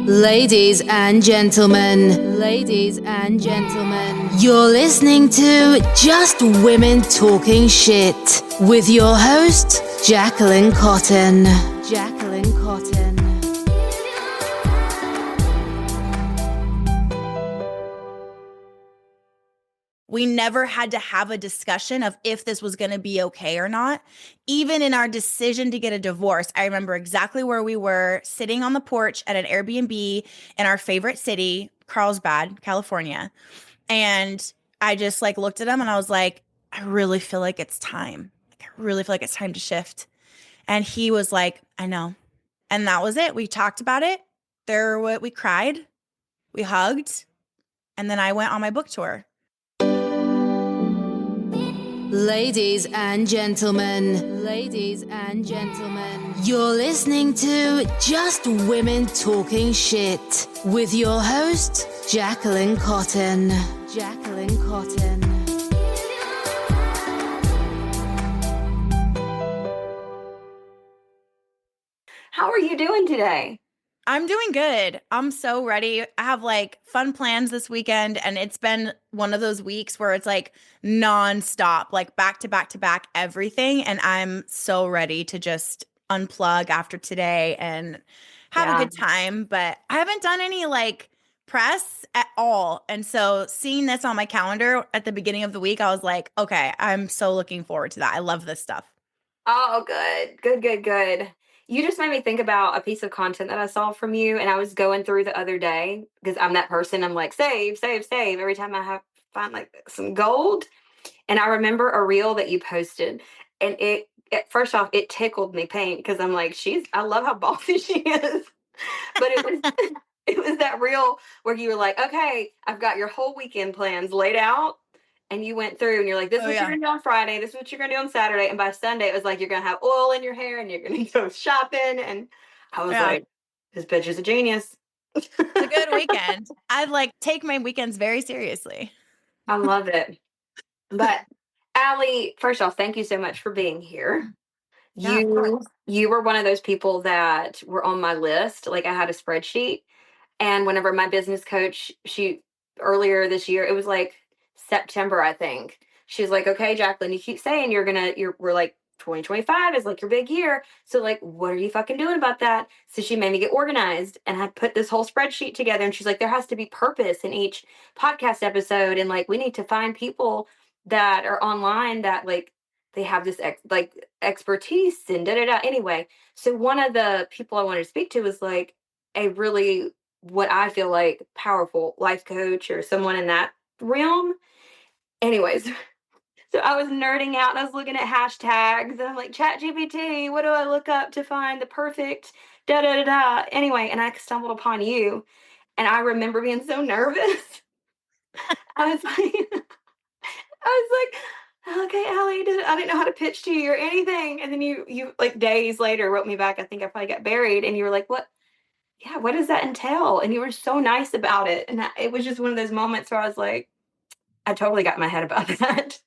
Ladies and gentlemen, you're listening to Just Women Talking Shit with your host, Jacqueline Cotton. Jacqueline Cotton. We never had to have a discussion of if this was going to be okay or not. Even in our decision to get a divorce, I remember exactly where we were sitting on the porch at an Airbnb in our favorite city, Carlsbad, California. And I just like looked at him and I was like, I really feel like it's time. Like, I really feel like it's time to shift. And he was like, I know. And that was it. We talked about it. We cried, we hugged, and then I went on my book tour. Ladies and gentlemen, you're listening to Just Women Talking Shit with your host, Jacqueline Cotton. Jacqueline Cotton. How are you doing today? I'm doing good. I'm so ready. I have like fun plans this weekend, and it's been one of those weeks where it's like nonstop, like back to back to back everything. And I'm so ready to just unplug after today and have a good time. But I haven't done any like press at all. And so seeing this on my calendar at the beginning of the week, I was like, okay, I'm so looking forward to that. I love this stuff. Oh, good. You just made me think about a piece of content that I saw from you, and I was going through the other day because I'm that person. I'm like, save every time I find like some gold. And I remember a reel that you posted, and first off, it tickled me pink because I'm like, I love how bossy she is. But it was it was that reel where you were like, okay, I've got your whole weekend plans laid out. And you went through and you're like, this is what you're going to do on Friday. This is what you're going to do on Saturday. And by Sunday, it was like, you're going to have oil in your hair and you're going to go shopping. And I was like, this bitch is a genius. It's a good weekend. I like take my weekends very seriously. I love it. But Allie, first off, thank you so much for being here. Yeah, of course. You were one of those people that were on my list. Like I had a spreadsheet. And whenever my business coach, earlier this year, it was like September, I think. She's like, okay, Jacqueline, you keep saying we're like 2025 is like your big year. So like, what are you fucking doing about that? So she made me get organized and I put this whole spreadsheet together. And she's like, there has to be purpose in each podcast episode. And like, we need to find people that are online that like, they have this expertise and da da da. Anyway, so one of the people I wanted to speak to was like a really what I feel like powerful life coach or someone in that realm. Anyways, so I was nerding out and I was looking at hashtags and I'm like, Chat GPT, what do I look up to find the perfect da da da da? Anyway, and I stumbled upon you and I remember being so nervous. I was like, okay, Allie, I didn't know how to pitch to you or anything. And then you like days later wrote me back. I think I probably got buried. And you were like, what? Yeah, what does that entail? And you were so nice about it. And it was just one of those moments where I was like, I totally got my head about that.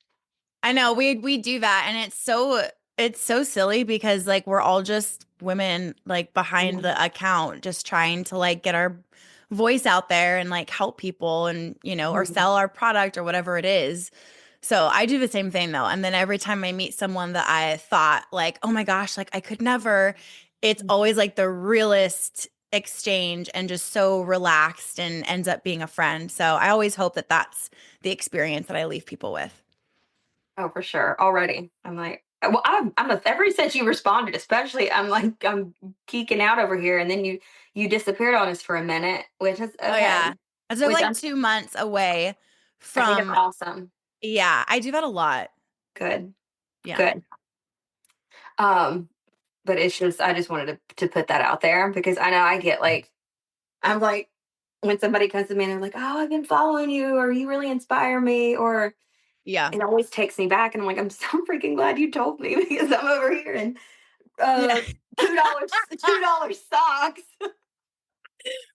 I know we do that, and it's so silly because like we're all just women like behind the account just trying to like get our voice out there and like help people and or sell our product or whatever it is. So I do the same thing though. And then every time I meet someone that I thought like, oh my gosh, like I could never, it's always like the realest exchange and just so relaxed and ends up being a friend. So I always hope that that's the experience that I leave people with. Oh, for sure. Already. I'm like, well, ever since you responded, especially, I'm like, I'm geeking out over here. And then you disappeared on us for a minute, which is okay. Oh yeah. So like 2 months away from. I think that's awesome. Yeah, I do that a lot. Good. Yeah. Good. But it's just, I just wanted to put that out there because I know I get like, I'm like, when somebody comes to me and they're like, oh, I've been following you, or you really inspire me, or Yeah. it always takes me back. And I'm like, I'm so freaking glad you told me because I'm over here and $2 socks.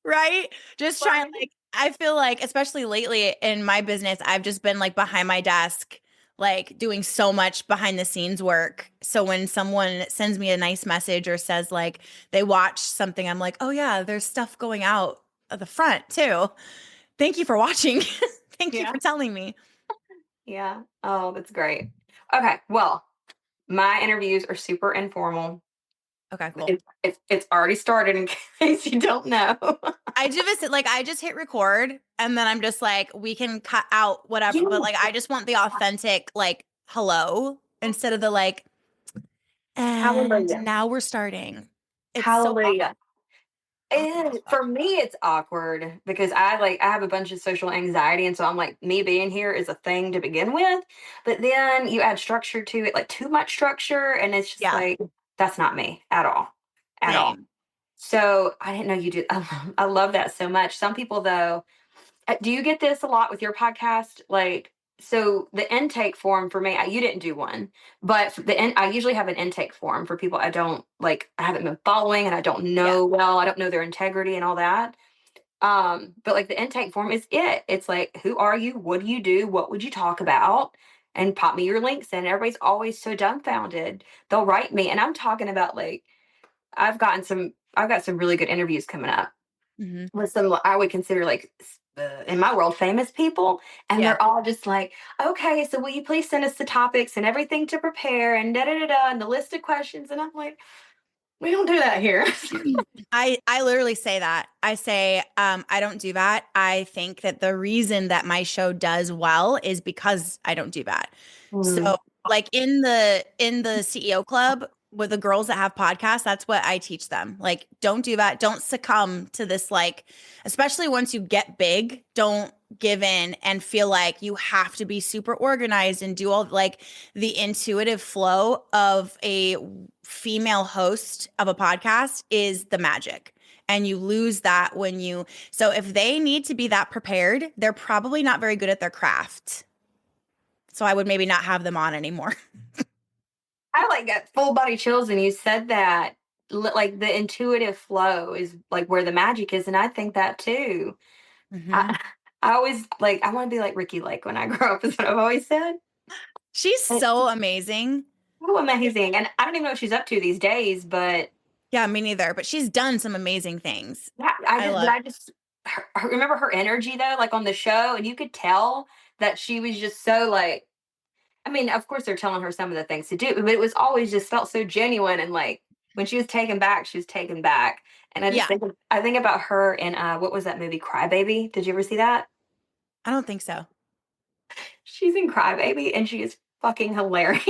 Right? Just trying like I feel like especially lately in my business, I've just been like behind my desk, like doing so much behind the scenes work. So when someone sends me a nice message or says like they watched something, I'm like, oh yeah, there's stuff going out at the front too. Thank you for watching. Thank you Yeah. for telling me. Yeah. Oh, that's great. Okay. Well, my interviews are super informal. Okay, cool. It's already started in case you don't know. I do this like I just hit record and then I'm just like, we can cut out whatever, but Yeah. like I just want the authentic like hello instead of the like, and Hallelujah. now we're starting. It's so Hallelujah. awkward. For me, it's awkward because I have a bunch of social anxiety, and so I'm like, me being here is a thing to begin with. But then you add structure to it, like too much structure, and it's just Yeah, like that's not me at all, at all. same. So I didn't know you did. I love that so much. Some people though, do you get this a lot with your podcast? Like, so the intake form for me, you didn't do one, but I usually have an intake form for people I don't like, I haven't been following and I don't Yeah. know well, I don't know their integrity and all that. But like the intake form is it. It's like, who are you? What do you do? What would you talk about? And pop me your links in. Everybody's always so dumbfounded. They'll write me, and I'm talking about like I've got some really good interviews coming up Hmm. with some I would consider like in my world famous people, and Yeah. they're all just like, okay, so will you please send us the topics and everything to prepare and da da da da and the list of questions, and I'm like, we don't do that here. I literally say that. I say, I don't do that. I think that the reason that my show does well is because I don't do that. Mm. So like in the CEO club with the girls that have podcasts, that's what I teach them. Like, don't do that. Don't succumb to this, like, especially once you get big, don't give in and feel like you have to be super organized and do all like the intuitive flow of a female host of a podcast is the magic. And you lose that when you, so if they need to be that prepared, they're probably not very good at their craft. So I would maybe not have them on anymore. I like got full body chills when you said that. Like the intuitive flow is like where the magic is, and I think that too. Hmm. I, I always like I want to be like Ricky Lake when I grow up. Is what I've always said. She's And, so amazing. oh, amazing! And I don't even know what she's up to these days, but Yeah, me neither. But she's done some amazing things. yeah, I love. I remember her energy though, like on the show, and you could tell that she was just so like. I mean, of course, they're telling her some of the things to do, but it was always just felt so genuine, and like when she was taken back, she was taken back. And Yeah, I think about her in what was that movie, Crybaby? Did you ever see that? I don't think so. She's in Crybaby, and she is fucking hilarious.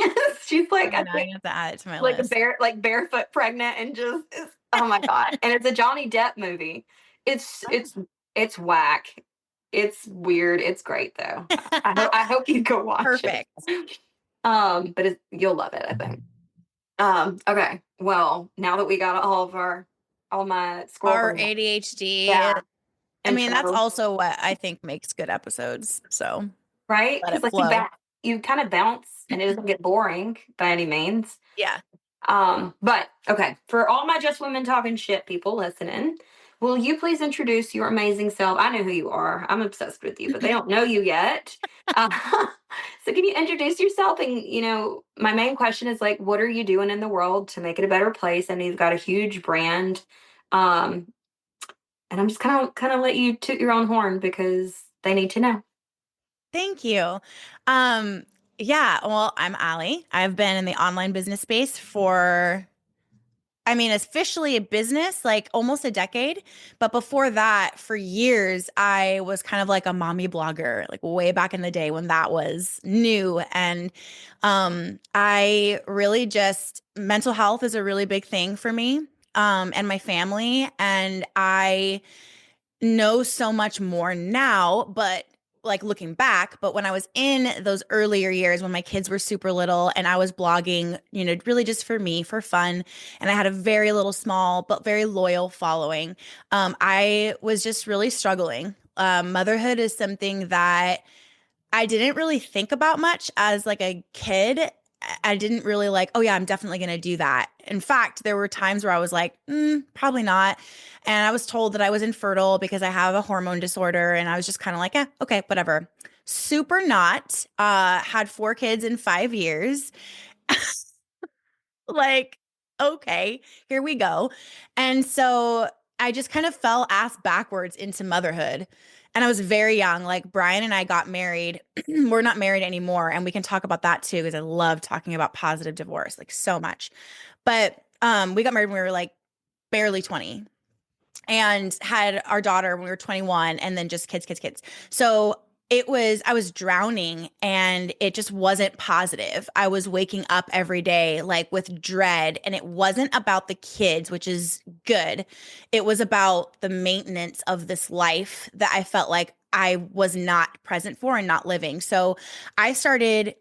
She's like, Okay, I now I think have to add it to my like a list. bear, like barefoot pregnant, and just oh my god! And it's a Johnny Depp movie. It's Oh, it's it's whack. It's weird. It's great though. I hope you go watch it. perfect. But you'll love it, I think. Okay. Well, now that we got all my squirrel Our brain, ADHD. yeah, I mean, that's intro, also what I think makes good episodes. So right? let Because it like flow. you kind of bounce, and it doesn't get boring by any means. Yeah. But okay, for all my just women talking shit people listening, will you please introduce your amazing self? I know who you are. I'm obsessed with you, but they don't know you yet. Uh, so can you introduce yourself? And my main question is like, what are you doing in the world to make it a better place? I know you've got a huge brand. Um, and I'm just kind of let you toot your own horn because they need to know. Thank you. Um, yeah, well, I'm Allie. I've been in the online business space for, I mean, officially a business, like almost a decade. But before that, for years, I was kind of like a mommy blogger, like way back in the day when that was new. And I really just, mental health is a really big thing for me and my family. And I know so much more now, but like looking back, but when I was in those earlier years when my kids were super little and I was blogging, really just for me, for fun, and I had a very little small but very loyal following, I was just really struggling. Motherhood is something that I didn't really think about much as like a kid. I didn't really like, oh yeah, I'm definitely going to do that. In fact, there were times where I was like, probably not. And I was told that I was infertile because I have a hormone disorder. And I was just kind of like, okay, whatever. super not, had 4 kids in 5 years. Like, okay, here we go. And so I just kind of fell ass backwards into motherhood. And I was very young. Like Brian and I got married. We're not married anymore. And we can talk about that too, because I love talking about positive divorce, like so much. But we got married when we were like barely 20 and had our daughter when we were 21, and then just kids. So I was drowning and it just wasn't positive. I was waking up every day like with dread, and it wasn't about the kids, which is good. It was about the maintenance of this life that I felt like I was not present for and not living. So I started,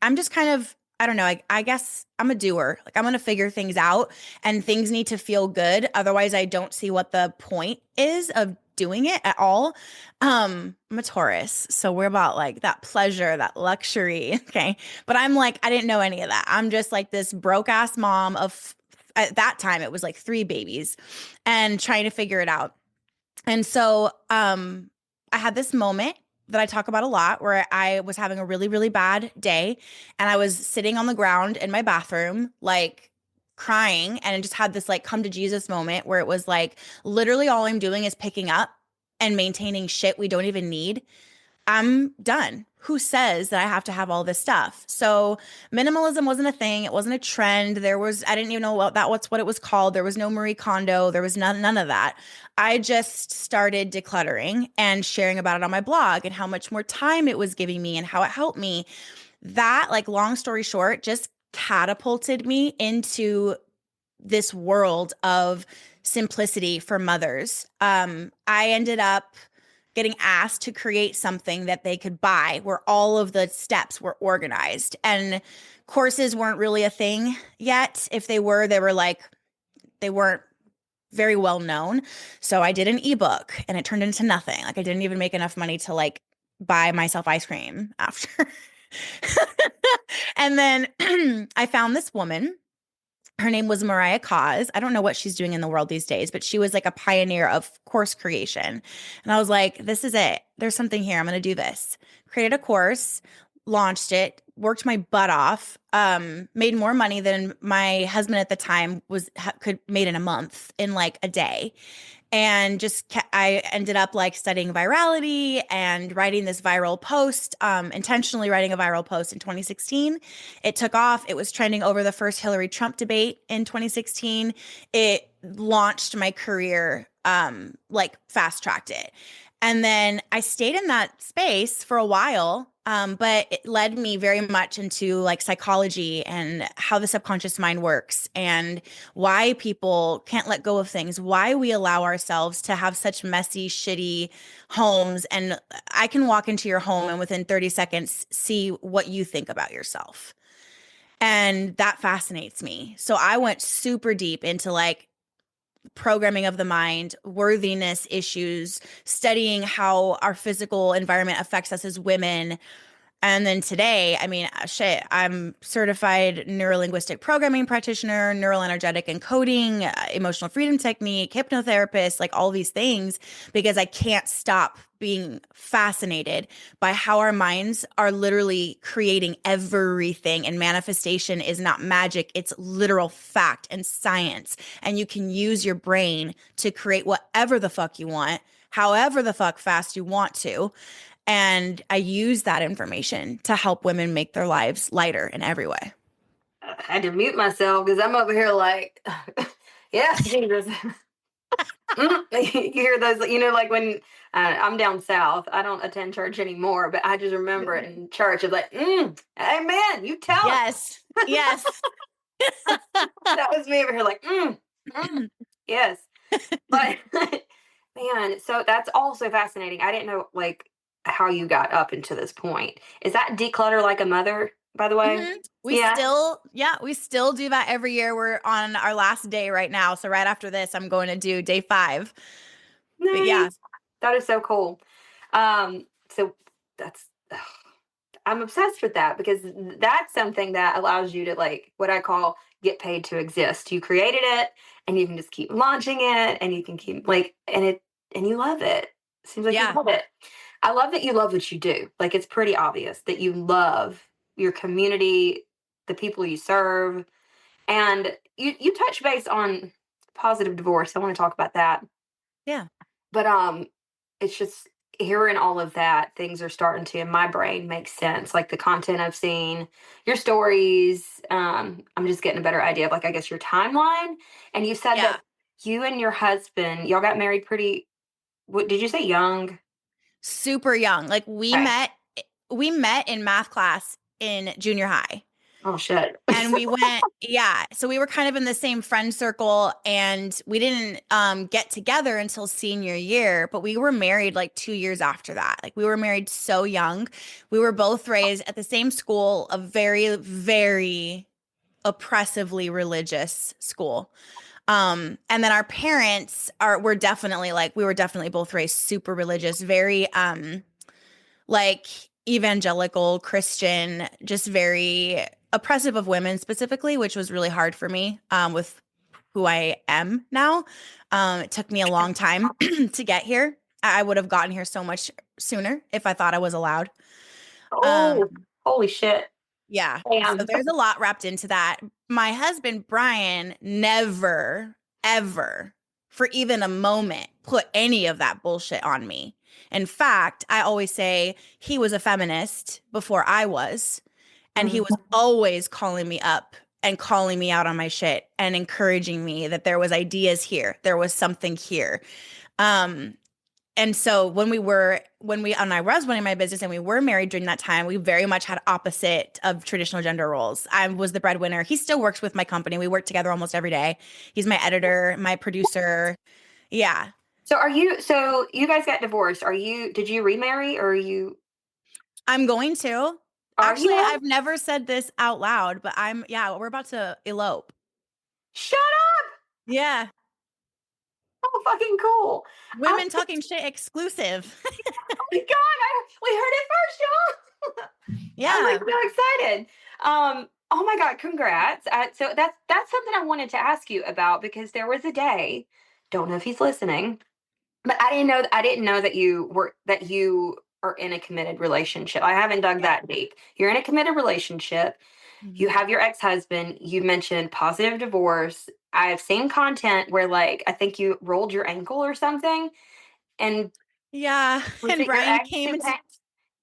I'm just kind of, I don't know, I guess I'm a doer. Like I'm going to figure things out, and things need to feel good. Otherwise, I don't see what the point is of doing it at all. I'm a Taurus, so we're about like that pleasure, that luxury. Okay. But I'm like, I didn't know any of that. I'm just like this broke ass mom of, at that time, it was like 3 babies and trying to figure it out. And so I had this moment that I talk about a lot where I was having a really, really bad day, and I was sitting on the ground in my bathroom, like crying, and just had this like come to Jesus moment where it was like literally all I'm doing is picking up and maintaining shit we don't even need. I'm done. Who says that I have to have all this stuff? So minimalism wasn't a thing. It wasn't a trend. I didn't even know what it was called. There was no Marie Kondo. There was none of that. I just started decluttering and sharing about it on my blog and how much more time it was giving me and how it helped me. That, like, long story short, just catapulted me into this world of simplicity for mothers. I ended up getting asked to create something that they could buy where all of the steps were organized, and courses weren't really a thing yet. If they were, they weren't very well known. So I did an ebook and it turned into nothing. Like I didn't even make enough money to like buy myself ice cream after. And then I found this woman. Her name was Mariah Cause. I don't know what she's doing in the world these days, but she was like a pioneer of course creation. And I was like, this is it. There's something here. I'm going to do this. Created a course, launched it, worked my butt off, made more money than my husband at the time could made in a month in like a day. And I ended up like studying virality and writing this viral post, intentionally writing a viral post in 2016. It took off. It was trending over the first Hillary Trump debate in 2016. It launched my career, like fast tracked it. And then I stayed in that space for a while, but it led me very much into like psychology and how the subconscious mind works and why people can't let go of things, why we allow ourselves to have such messy, shitty homes. And I can walk into your home and within 30 seconds see what you think about yourself. And that fascinates me. So I went super deep into like programming of the mind, worthiness issues, studying how our physical environment affects us as women. And then today, I mean, shit, I'm certified neurolinguistic programming practitioner, neural energetic encoding, emotional freedom technique, hypnotherapist, like all these things, because I can't stop being fascinated by how our minds are literally creating everything. And manifestation is not magic, it's literal fact and science. And you can use your brain to create whatever the fuck you want, however the fuck fast you want to. And I use that information to help women make their lives lighter in every way. I had to mute myself because I'm over here like, yeah, Jesus. You hear those, like when I'm down south, I don't attend church anymore, but I just remember it in church. It's like, amen, you tell Yes. Yes. that was me over here like, yes. But man, so that's also fascinating. I didn't know like how you got up into this point. Is that declutter like a mother, by the way? Mm-hmm. We still do that every year. We're on our last day right now. So right after this, I'm going to do day 5. Nice. But yeah. That is so cool. So that's I'm obsessed with that because that's something that allows you to like what I call get paid to exist. You created it and you can just keep launching it and you can keep like and you love it. Seems like you Yeah. love it. I love that you love what you do. Like, it's pretty obvious that you love your community, the people you serve, and you touch base on positive divorce. I want to talk about that. Yeah. But it's just hearing all of that, things are starting to in my brain make sense. Like the content I've seen, your stories, I'm just getting a better idea of like I guess your timeline. And you said Yeah. that you and your husband, y'all got married pretty what did you say young? Super young. Like Okay. we met in math class in junior high. Oh shit. And we went, yeah. So we were kind of in the same friend circle and we didn't get together until senior year, but we were married like 2 years after that. Like we were married so young. We were both raised at the same school, a very, very oppressively religious school. And then our parents were definitely like, we were definitely both raised super religious, very like evangelical Christian, just very oppressive of women specifically, which was really hard for me with who I am now. It took me a long time to get here. I would have gotten here so much sooner if I thought I was allowed. Oh, Um, holy shit. yeah. So Damn. there's a lot wrapped into that. My husband, Brian, never, ever, for even a moment, put any of that bullshit on me. In fact, I always say he was a feminist before I was, and he was Mhm. always calling me up and calling me out on my shit and encouraging me that there was ideas here, there was something here. Um, and so when I was running my business and we were married during that time, we very much had opposite of traditional gender roles. I was the breadwinner. He still works with my company. We work together almost every day. He's my editor, my producer. Yeah. So you guys got divorced. Did you remarry or I'm going to. are Actually, you? I've never said this out loud, but yeah, we're about to elope. Shut up. Yeah. Oh, fucking cool. I'm Women talking shit exclusive. oh my god, we heard it first, y'all. I'm like Yeah. so excited. Oh my god, congrats. So that's something I wanted to ask you about because there was a day, don't know if he's listening, but I didn't know that you are in a committed relationship. I haven't dug Yeah. that deep. You're in a committed relationship. You Mhm. have your ex-husband. You mentioned positive divorce. I've seen content where like I think you rolled your ankle or something. And Yeah. was And it your Brian ex came who into, came?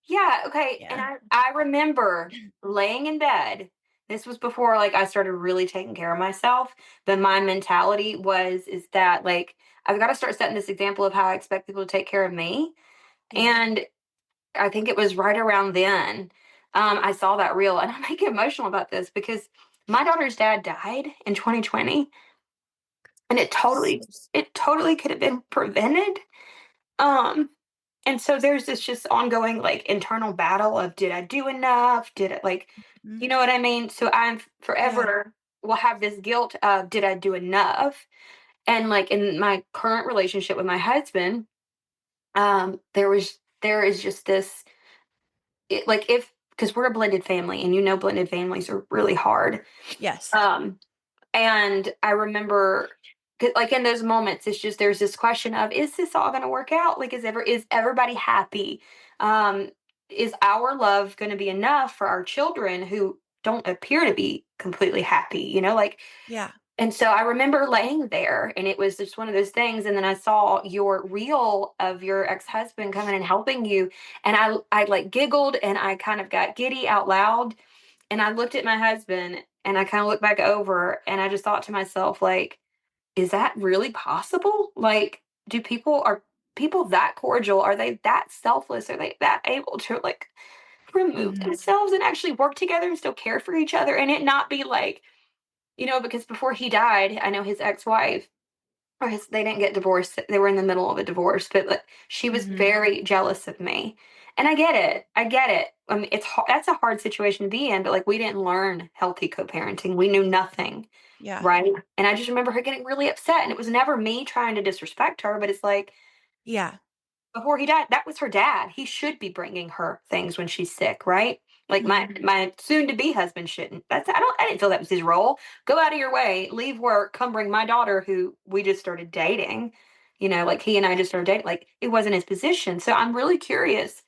Yeah, okay. And yeah. I remember laying in bed. This was before like I started really taking care of myself. But my mentality is that like I've got to start setting this example of how I expect people to take care of me. Yeah. And I think it was right around then I saw that reel, and I get emotional about this because my daughter's dad died in 2020, and it totally could have been prevented. Um, and so there's this just ongoing like internal battle of did I do enough? Did it like, Mhm. you know what I mean? So I'm Yeah. forever will have this guilt of did I do enough? And like in my current relationship with my husband, there is just this like if because we're a blended family and blended families are really hard. Yes. Um and I remember, like in those moments, it's just there's this question of, is this all going to work out? Like, is everybody happy? Um, is our love going to be enough for our children who don't appear to be completely happy? Like, Yeah. and so I remember laying there, and it was just one of those things. And then I saw your reel of your ex husband coming and helping you, and I like giggled and I kind of got giddy out loud, and I looked at my husband and I kind of looked back over and I just thought to myself, like, is that really possible? Like, are people that cordial? Are they that selfless? Are they that able to like remove Mhm. themselves and actually work together and still care for each other and it not be like, because before he died, I know his ex-wife they didn't get divorced. They were in the middle of a divorce, but like, she was Mhm. very jealous of me. And I get it. I get it. I mean, that's a hard situation to be in, but like we didn't learn healthy co-parenting. We knew nothing, Yeah. right? And I just remember her getting really upset, and it was never me trying to disrespect her, but it's like Yeah. before he died, that was her dad. He should be bringing her things when she's sick, right? Like my Mhm. my soon to be husband shouldn't. I didn't feel that was his role. Go out of your way, leave work, come bring my daughter who we just started dating like he and I just started dating. Like it wasn't his position. So I'm really curious,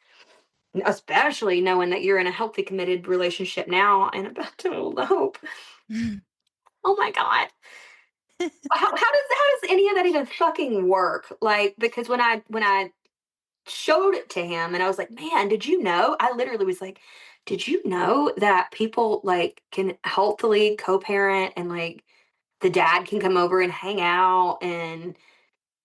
especially knowing that you're in a healthy, committed relationship now and about to elope. Oh my God. How does any of that even fucking work? Like, because when I showed it to him and I was like, man, did you know? I literally was like, did you know that people like can healthily co-parent and like the dad can come over and hang out and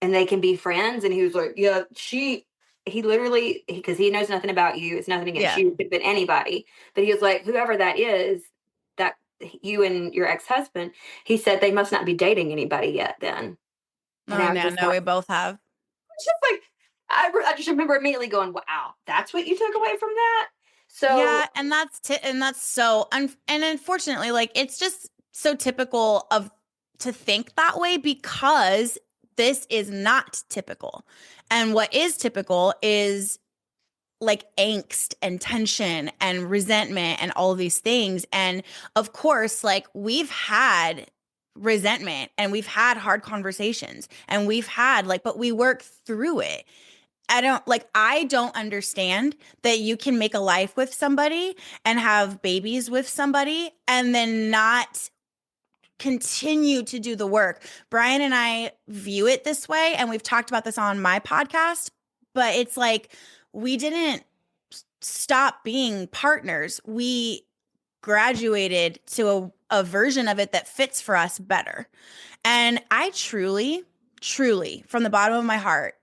they can be friends? And he was like, yeah, he literally, because he knows nothing about you. It's nothing against Yeah. you, it could have been anybody. But he was like, whoever that is, that you and your ex-husband, he said they must not be dating anybody yet then. And Oh, I was no, just no, like, we both have. it's just like, I just remember immediately going, wow, that's what you took away from that? So, Yeah, and that's so and unfortunately, like it's just so typical of to think that way because this is not typical. And what is typical is like angst and tension and resentment and all of these things. And of course, like we've had resentment and we've had hard conversations and we've had like, but we work through it. I don't understand that you can make a life with somebody and have babies with somebody and then not continue to do the work. Brian and I view it this way, and we've talked about this on my podcast, but it's like we didn't stop being partners. We graduated to a version of it that fits for us better. And I truly, truly, from the bottom of my heart,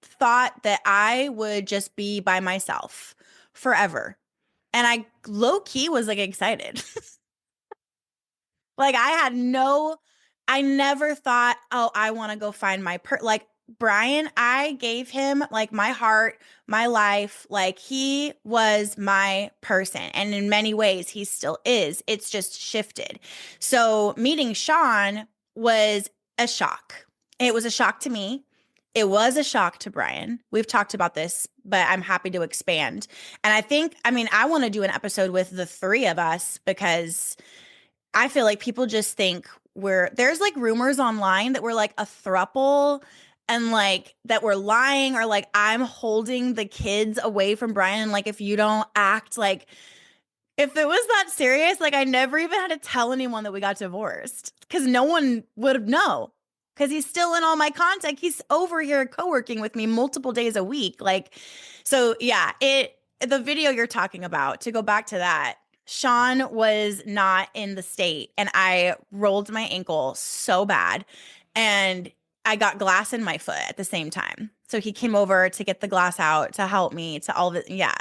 thought that I would just be by myself forever. And I low key was like excited. Like I never thought, oh, I want to go find like Brian, I gave him like my heart, my life, like he was my person. And in many ways, he still is. It's just shifted. So meeting Sean was a shock. It was a shock to me. It was a shock to Brian. We've talked about this, but I'm happy to expand. And I want to do an episode with the three of us because I feel like people just think there's like rumors online that we're like a throuple and like that we're lying or like I'm holding the kids away from Brian. Like if you don't act like if it was that serious, like I never even had to tell anyone that we got divorced because no one would know because he's still in all my contact. He's over here co-working with me multiple days a week. Like, so yeah, the video you're talking about, to go back to that, Sean was not in the state and I rolled my ankle so bad and I got glass in my foot at the same time. So he came over to get the glass out to help me to all the, yeah.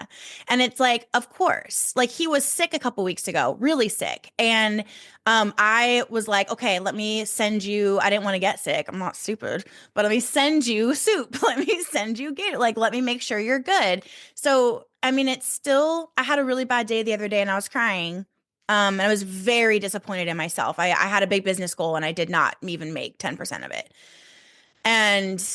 And it's like, of course, like he was sick a couple weeks ago, really sick. And I was like, okay, let me send you, I didn't want to get sick. I'm not stupid, but let me send you soup. Let me send you Gator. Like, let me make sure you're good. So, I mean, it's still, I had a really bad day the other day and I was crying. And I was very disappointed in myself. I had a big business goal and I did not even make 10% of it. And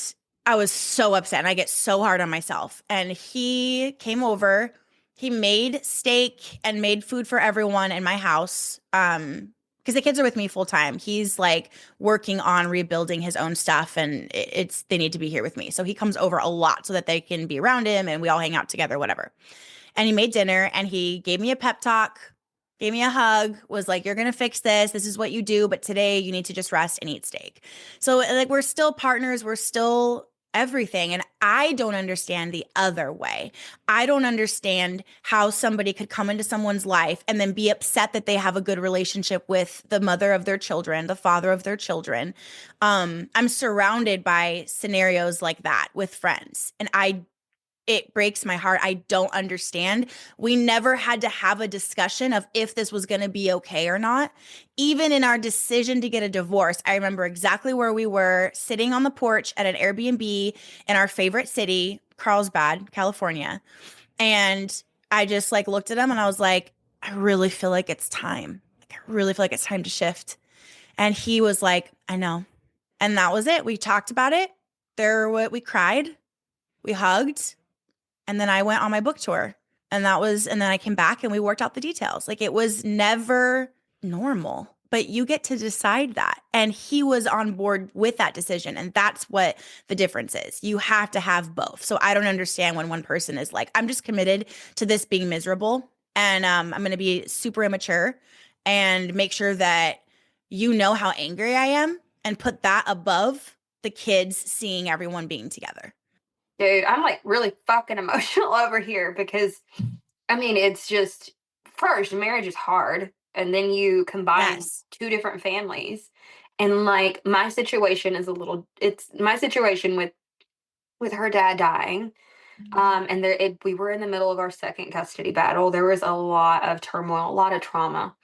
I was so upset and I get so hard on myself. And he came over, he made steak and made food for everyone in my house. Because the kids are with me full time. He's like working on rebuilding his own stuff and they need to be here with me. So he comes over a lot so that they can be around him and we all hang out together, whatever. And he made dinner and he gave me a pep talk, gave me a hug, was like, you're going to fix this. This is what you do. But today you need to just rest and eat steak. So like, we're still partners. We're still everything. And I don't understand the other way. I don't understand how somebody could come into someone's life and then be upset that they have a good relationship with the mother of their children, the father of their children. I'm surrounded by scenarios like that with friends. And it breaks my heart. I don't understand. We never had to have a discussion of if this was going to be okay or not. Even in our decision to get a divorce, I remember exactly where we were sitting on the porch at an Airbnb in our favorite city, Carlsbad, California. And I just like looked at him and I was like, I really feel like it's time. Like, I really feel like it's time to shift. And he was like, I know. And that was it. We talked about it. We cried, we hugged, and then I went on my book tour and then I came back and we worked out the details. Like it was never normal. but you get to decide that. And he was on board with that decision. And that's what the difference is. You have to have both. So I don't understand when one person is like, I'm just committed to this being miserable. And I'm going to be super immature and make sure that you know how angry I am and put that above the kids seeing everyone being together. Dude, I'm like really fucking emotional over here because I mean, it's just first, marriage is hard, and then you combine Yes. two different families. And like my situation is a little it's my situation with her dad dying. And we were in the middle of our second custody battle. There was a lot of turmoil, a lot of trauma,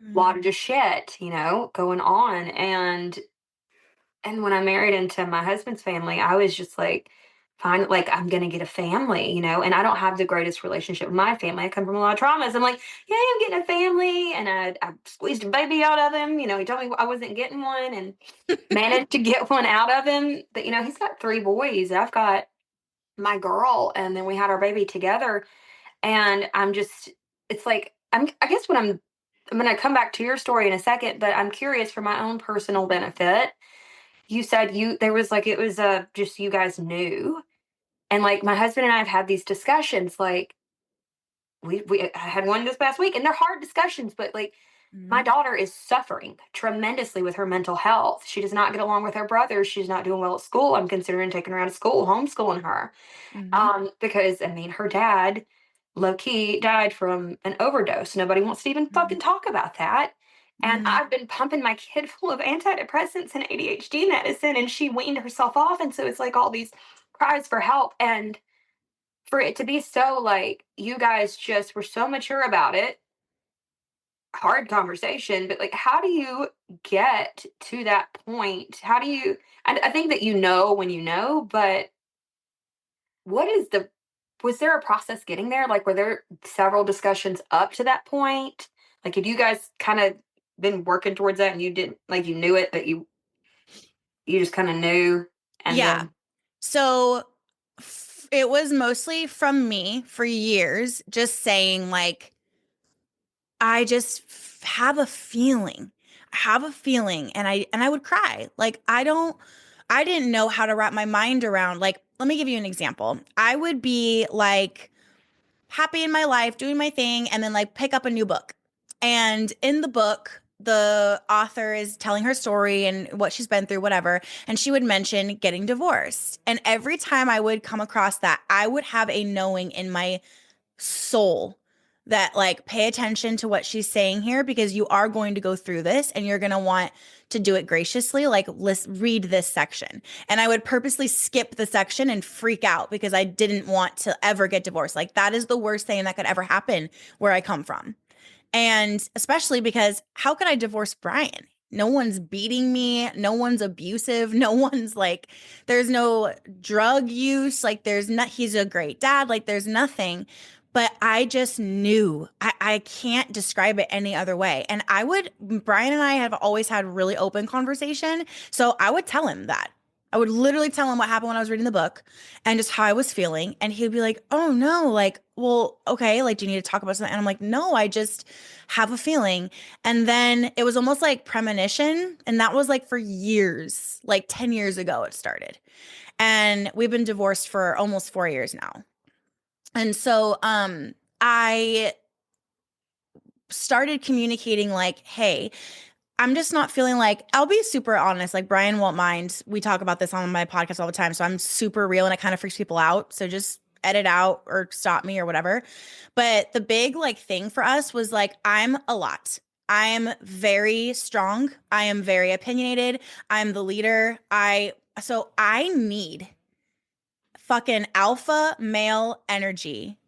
a lot of just shit, going on. And when I married into my husband's family, I was just like, fine, like I'm gonna get a family, and I don't have the greatest relationship with my family. I come from a lot of traumas. I'm like, yeah, I'm getting a family, and I squeezed a baby out of him. He told me I wasn't getting one, and managed to get one out of him. But he's got three boys. I've got my girl, and then we had our baby together. And it's like I guess when I'm gonna come back to your story in a second, but I'm curious for my own personal benefit. You said there was like it was just you guys knew, and like my husband and I have had these discussions. Like I had one this past week, and they're hard discussions, but like my daughter is suffering tremendously with her mental health. She does not get along with her brothers. She's not doing well at school. I'm considering taking her out of school, homeschooling her, because I mean her dad, low key, died from an overdose. Nobody wants to even fucking talk about that. And I've been pumping my kid full of antidepressants and ADHD medicine, and she weaned herself off. And so it's like all these cries for help. And for it to be so like, you guys just were so mature about it, hard conversation, but like, how do you get to that point? I think that when but what is was there a process getting there? Like, were there several discussions up to that point? Like, had you guys kind of been working towards that and you didn't, like, you knew it, but you just kind of knew? And Yeah. then, So it was mostly from me for years, just saying, like, I just have a feeling. I have a feeling, and I would cry. Like, I didn't know how to wrap my mind around, like, let me give you an example. I would be like happy in my life, doing my thing, and then like pick up a new book. And in the book, the author is telling her story and what she's been through, whatever. And she would mention getting divorced. And every time I would come across that, I would have a knowing in my soul that, like, pay attention to what she's saying here, because you are going to go through this and you're going to want to do it graciously. Like, read this section. And I would purposely skip the section and freak out because I didn't want to ever get divorced. Like, that is the worst thing that could ever happen where I come from. And especially because how could I divorce Brian? No one's beating me. No one's abusive. No one's like, there's no drug use. Like, he's a great dad. Like, there's nothing. But I just knew. I can't describe it any other way. And Brian and I have always had really open conversation. So I would tell him that. I would literally tell him what happened when I was reading the book and just how I was feeling. And he'd be like, oh no, like, well, okay, like, do you need to talk about something? And I'm like, no, I just have a feeling. And then it was almost like premonition. And that was like for years, like 10 years ago, it started. And we've been divorced for almost 4 years now. And so I started communicating like, hey, I'm just not feeling like, I'll be super honest. Like, Brian won't mind. We talk about this on my podcast all the time. So I'm super real and it kind of freaks people out. So just edit out or stop me or whatever. But the big like thing for us was like, I'm a lot. I am very strong. I am very opinionated. I'm the leader. So I need fucking alpha male energy.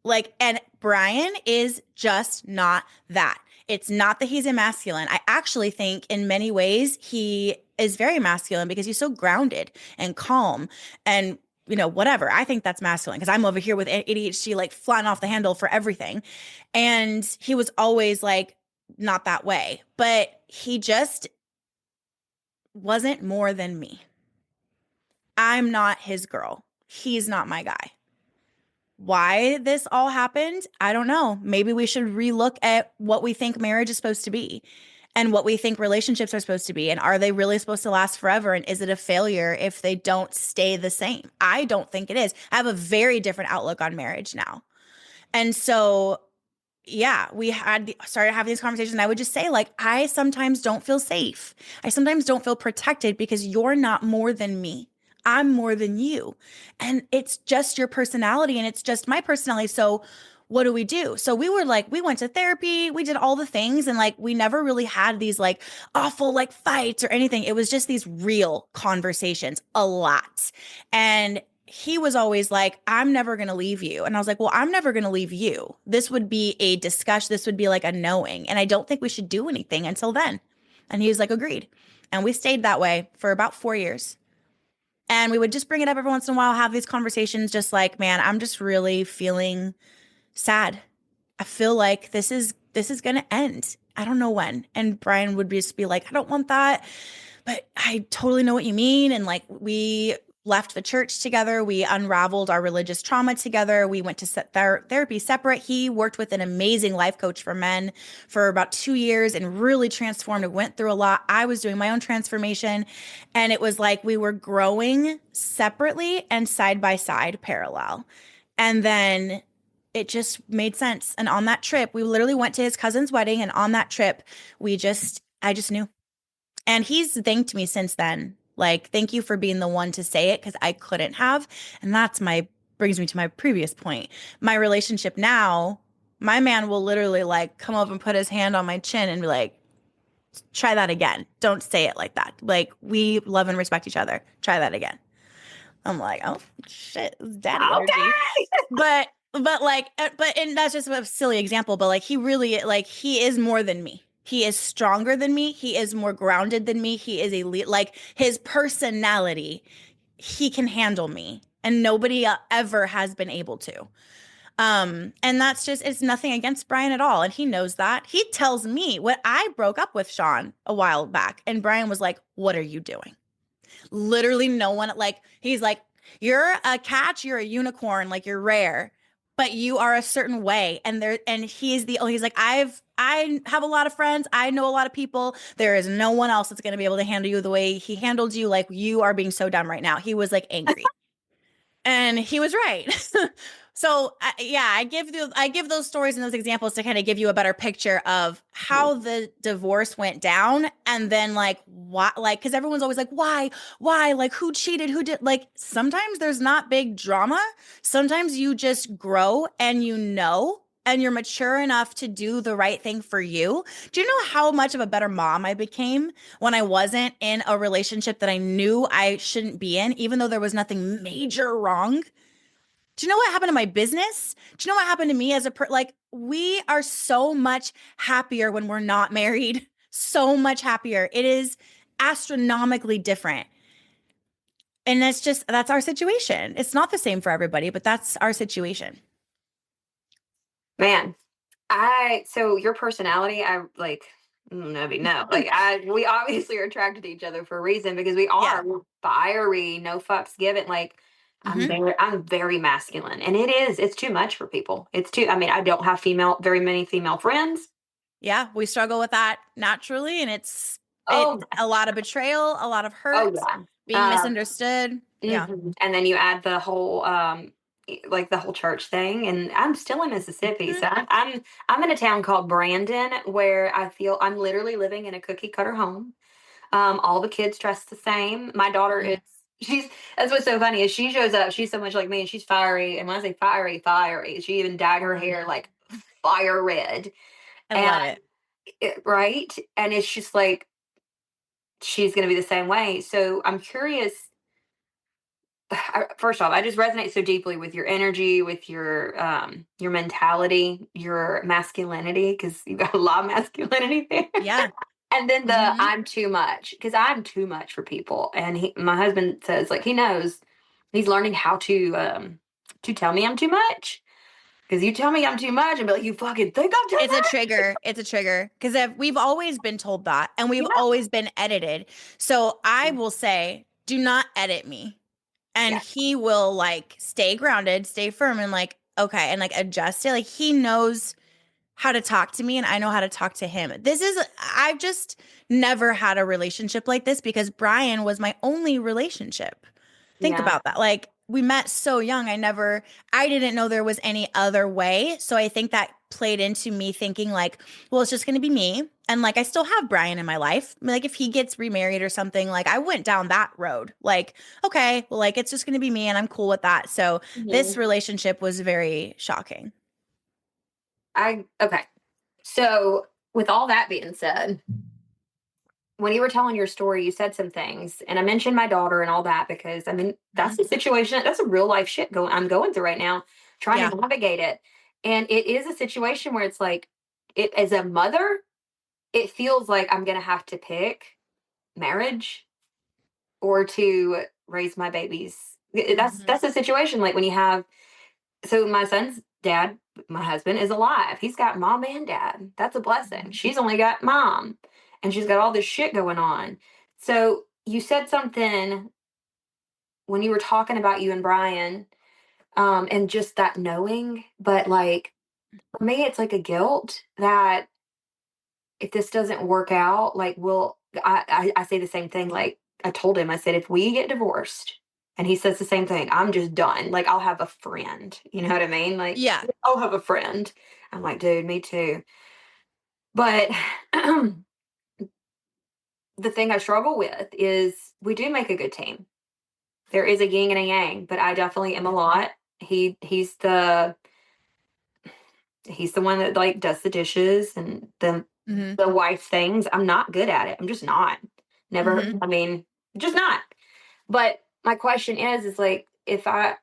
Like, and Brian is just not that. It's not that he's masculine. I actually think in many ways he is very masculine because he's so grounded and calm and, whatever. I think that's masculine because I'm over here with ADHD, like flying off the handle for everything. And he was always like, not that way, but he just wasn't more than me. I'm not his girl. He's not my guy. Why this all happened, I don't know. Maybe we should relook at what we think marriage is supposed to be. and what we think relationships are supposed to be. And are they really supposed to last forever? And is it a failure if they don't stay the same? I don't think it is. I have a very different outlook on marriage now. And so, yeah, we had started having these conversations. And I would just say, like, I sometimes don't feel safe. I sometimes don't feel protected because you're not more than me. I'm more than you. And it's just your personality and it's just my personality. So what do we do? So we were like, we went to therapy, we did all the things, and like we never really had these like awful like fights or anything. It was just these real conversations a lot. And he was always like, I'm never going to leave you. And I was like, well, I'm never going to leave you. This would be a discussion. This would be like a knowing. And I don't think we should do anything until then. And he was like, agreed. And we stayed that way for about 4 years. And we would just bring it up every once in a while, have these conversations, just like, man, I'm just really feeling sad. I feel like this is going to end. I don't know when. And Brian would just be like, I don't want that, but I totally know what you mean. And like we left the church together. We unraveled our religious trauma together. We went to therapy separate. He worked with an amazing life coach for men for about 2 years and really transformed and went through a lot. I was doing my own transformation. And it was like we were growing separately and side by side parallel. And then it just made sense. And on that trip, we literally went to his cousin's wedding. And on that trip, I just knew. And he's thanked me since then. Like, thank you for being the one to say it because I couldn't have. And brings me to my previous point. My relationship now, my man will literally like come up and put his hand on my chin and be like, try that again. Don't say it like that. Like, we love and respect each other. Try that again. I'm like, oh shit, it's daddy energy. And that's just a silly example, but like he really, like, he is more than me. He is stronger than me. He is more grounded than me. He is like his personality, he can handle me and nobody ever has been able to. And it's nothing against Brian at all. And he knows that. He tells me when I broke up with Sean a while back and Brian was like, what are you doing? Literally no one, like, he's like, you're a catch, you're a unicorn, like you're rare, but you are a certain way. He's like, I have a lot of friends. I know a lot of people. There is no one else that's going to be able to handle you the way he handled you. Like, you are being so dumb right now. He was like angry. And he was right. So I give those stories and those examples to kind of give you a better picture of how the divorce went down, and then like what, like, because everyone's always like, why, like, who cheated, who did, like, sometimes there's not big drama. Sometimes you just grow and and you're mature enough to do the right thing for you. Do you know how much of a better mom I became when I wasn't in a relationship that I knew I shouldn't be in, even though there was nothing major wrong? Do you know what happened to my business? Do you know what happened to me as like, we are so much happier when we're not married. So much happier. It is astronomically different. And that's our situation. It's not the same for everybody, but that's our situation. Man, so your personality, I like, no, like we obviously are attracted to each other for a reason because we are fiery, no fucks given. Like, I'm very masculine, and it's too much for people. I mean, I don't have very many female friends. Yeah, we struggle with that naturally, and it's a lot of betrayal, a lot of hurt, being misunderstood. Yeah. And then you add the whole like the whole church thing, and I'm still in Mississippi. So I'm in a town called Brandon where I feel I'm literally living in a cookie cutter home. All the kids dress the same. My daughter that's what's so funny is she shows up, she's so much like me, and she's fiery. And when I say fiery, she even dyed her hair like fire red. I love it. Right? And it's just like she's going to be the same way. So I'm curious. First off, I just resonate so deeply with your energy, with your mentality, your masculinity, because you got a lot of masculinity there. Yeah. And then I'm too much, because I'm too much for people. And my husband says, like, he knows, he's learning how to tell me I'm too much. Because you tell me I'm too much, and be like, you fucking think I'm too much. It's a trigger. Because we've always been told that, and we've always been edited. So I will say, do not edit me. And he will like stay grounded, stay firm, and like, okay, and like adjust it. Like, he knows how to talk to me and I know how to talk to him. I've just never had a relationship like this because Brian was my only relationship. Think Yeah. about that. Like we met so young. I didn't know there was any other way. So I think that played into me thinking like, well, it's just going to be me. And like, I still have Brian in my life. Like if he gets remarried or something, like I went down that road. Like, okay, well, like it's just going to be me and I'm cool with that. So this Mhm. relationship was very shocking. Okay. So, with all that being said, when you were telling your story, you said some things, and I mentioned my daughter and all that because I mean that's Mhm. the situation. That's a real life shit I'm going through right now, trying Yeah. to navigate it, and it is a situation where it's like, it as a mother, it feels like I'm gonna have to pick marriage or to raise my babies. Mhm. That's a situation like when you have. So my son's dad, my husband, is alive. He's got mom and dad. That's a blessing. Mhm. She's only got mom, and she's got all this shit going on. So you said something when you were talking about you and Brian, and just that knowing. But like for me, it's like a guilt that if this doesn't work out, like I say the same thing. Like I told him, I said, if we get divorced, and he says the same thing, I'm just done. Like I'll have a friend. You know what I mean? Like Yeah. I'll have a friend. I'm like, dude, me too. But the thing I struggle with is we do make a good team. There is a yin and a yang, but I definitely am a lot. He's the one that like does the dishes and Mhm. the wife things. I'm not good at it. I'm just not. Never. Mhm. I mean, just not. But my question is like if I,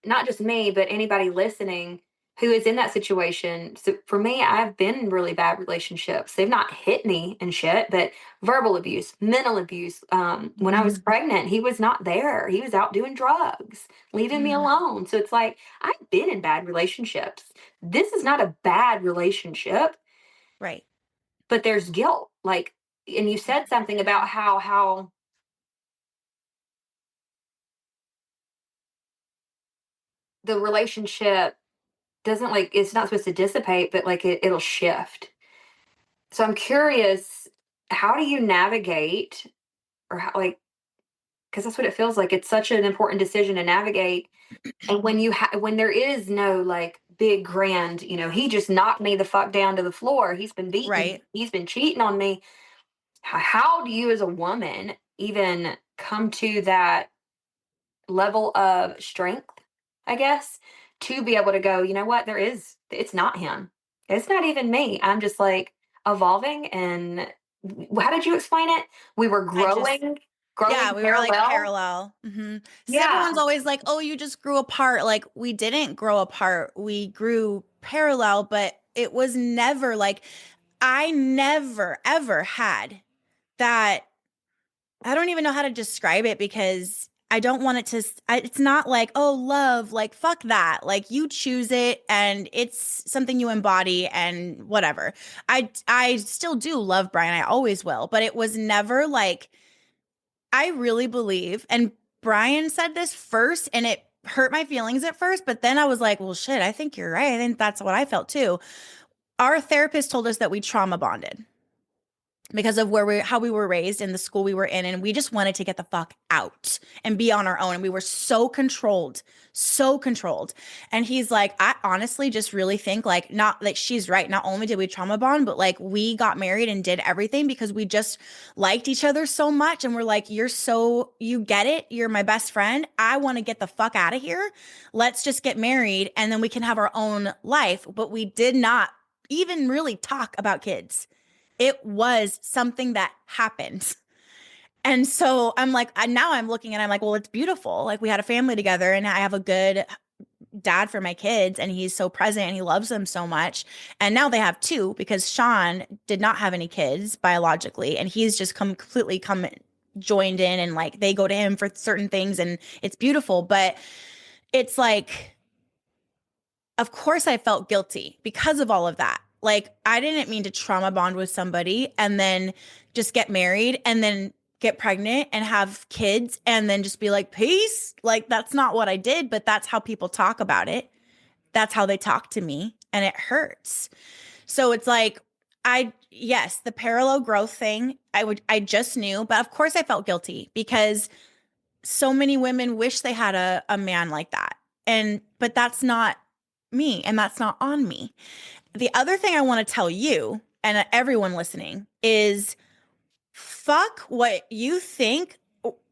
not just me, but anybody listening who is in that situation. So for me, I've been in really bad relationships. They've not hit me and shit, but verbal abuse, mental abuse. When I was Mhm. pregnant, he was not there. He was out doing drugs, leaving me Mhm. alone. So it's like I've been in bad relationships. This is not a bad relationship, Right. but there's guilt. Like, and you said something about how the relationship doesn't like it's not supposed to dissipate, but like it'll shift. So I'm curious, how do you navigate or how, like, because that's what it feels like. It's such an important decision to navigate. And when there is no like big grand, he just knocked me the fuck down to the floor. He's been beating me. Right. He's been cheating on me. How do you as a woman even come to that level of strength, I guess, to be able to go, you know what, it's not him. It's not even me. I'm just like evolving and how did you explain it? We were I just growing Yeah, we were like parallel. parallel. Everyone's Yeah. always like, "Oh, you just grew apart." Like we didn't grow apart. We grew parallel, but it was never like I never ever had that. I don't even know how to describe it because I don't want it to it's not like, "Oh, love, like fuck that." Like you choose it and it's something you embody and whatever. I still do love Brian. I always will, but it was never like I really believe, and Brian said this first, and it hurt my feelings at first, but then I was like, well, shit, I think you're right. I think that's what I felt too. Our therapist told us that we trauma bonded because of how we were raised in the school we were in, and we just wanted to get the fuck out and be on our own, and we were so controlled. And he's like, I honestly just really think like not like she's right, not only did we trauma bond, but like we got married and did everything because we just liked each other so much, and we're like, you get it, you're my best friend, I want to get the fuck out of here, let's just get married and then we can have our own life. But we did not even really talk about kids. It was something that happened. And so I'm like, now I'm looking and I'm like, well, it's beautiful. Like we had a family together and I have a good dad for my kids and he's so present and he loves them so much. And now they have two because Sean did not have any kids biologically and he's just completely come joined in and like they go to him for certain things and it's beautiful. But it's like of course I felt guilty because of all of that. Like I didn't mean to trauma bond with somebody and then just get married and then get pregnant and have kids and then just be like, peace. Like that's not what I did, but that's how people talk about it. That's how they talk to me. and it hurts. So it's like, yes, the parallel growth thing, I just knew, but of course I felt guilty because so many women wish they had a man like that. But that's not me and that's not on me. The other thing I want to tell you and everyone listening is fuck what you think